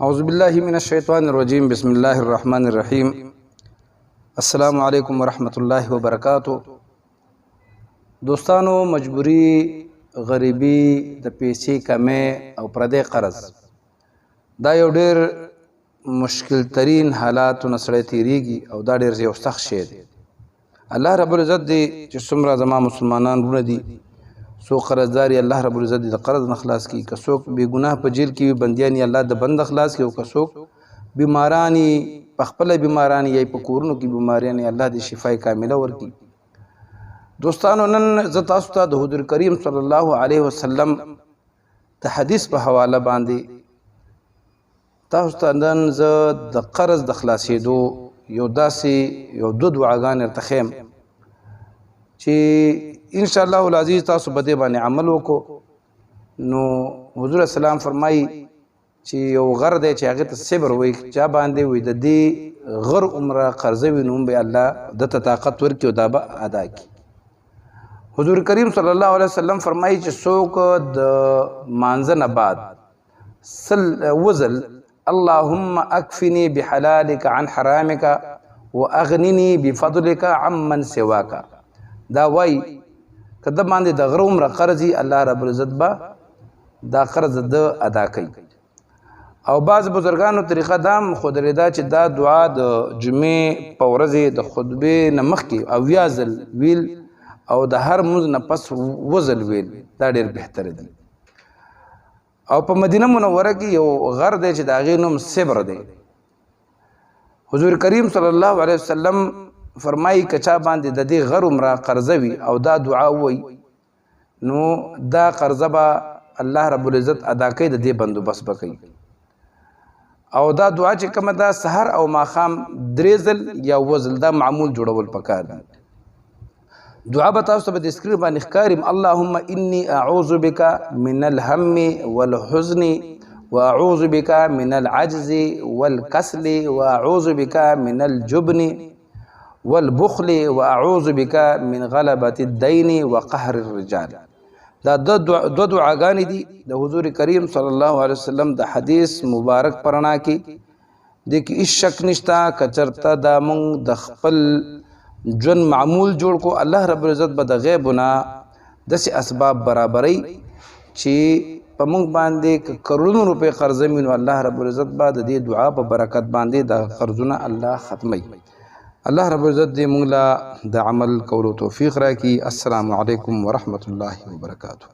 اعوذ باللہ من الشیطان الرجیم بسم اللہ الرحمن الرحیم السلام علیکم ورحمۃ اللہ وبرکاتہ. دوستانو، مجبوری، غریبی، د پیسې کمې او پردی قرض دا یو ډیر مشکل ترین حالاتو نه سړی تیریږي او دا ډیر یو سخت شی دی. الله رب العزت دی چې څومره زما مسلمانان ورونه دي سو قرضداري الله رب العزت د قرض نه خلاص کی، که څوک بې ګناه په جیل کې وي بندیان الله د بند خلاص کی، او که څوک بیماران په خپله بیماران یا په کورونو کې بیماریان الله د شفای کامله ورکړي. دوستانو، نن زه تاسو ته د حضور کریم صلی الله علیه وسلم د حدیث په حواله باندې تاسو ته نن زه د قرض د خلاصېدو یو داسې دو دعاګانې درته ښیم چې ان شاء الله العزیز تاسو په دې باندې عمل وکړو. نو حضور السلام فرمایي چې یو غر دی چې هغې ته صبر وایي، چا باندې وي د دې غر عمره قرضه وي نو هم به الله دته طاقت ورکړي او دا به ادا کړي. حضور کریم صلی الله علیه وسلم فرمایي چې څوک د مانځه نه بعد وزل اللهم اکفنی بحلالک عن حرامک واغننی بفضلک عمن سواک دا وای که د باندې د غره عمره قرض الله رب العزت به دا قرض د ادا کوي. او بعض بزرګانو طریقه دا ښودلې ده چې دا دعا د جمعې په ورځې د خطبې نه مخکې اویا ځل ویل او د هر مونځ نه پس وزل ویل دا ډېر بهتره دي. او په مدینه منوره کې یو غر دی چې د هغې نوم صبر دی. حضور کریم صلی الله علیه وسلم فرمایي که چا باندې د دې غر عمره قرضه وي او دا دعا ووایي نو دا قرضه به الله رب العزت ادا کوي، د دې بندوبست به کوي. او دا دعا چې کومه ده سحر او ماښام 3 ځل یا 7 ځل دا معمول جوړول پکار دي. دعا به تاسو ته په دې سکرین باندې ښکاري: اللهم انی اعوذ بک من الهم والحزن واعوذ بک من العجز والکسل واعوذ بک من الجبن والبخل واعوذ بک من غلبة الدین وقهر الرجال. دا دو دعاګانې دي د حضور کریم صلی الله علیه وسلم د حدیث مبارک پرنا کې د کې هیڅ شک نشته. که چېرته دا موږ د خپل ژوند معمول جوړ کو الله رب العزت به د غیبونه داسې اسباب برابروي چې په موږ باندې که کروڑونو روپۍ قرضه وي نو الله رب العزت به د دې دعا په برکت باندې د قرضونه الله ختموي. الله رب العزت دې موږ له د عمل کولو توفیق راکړي. السلام علیکم ورحمۃ اللہ وبرکاتہ.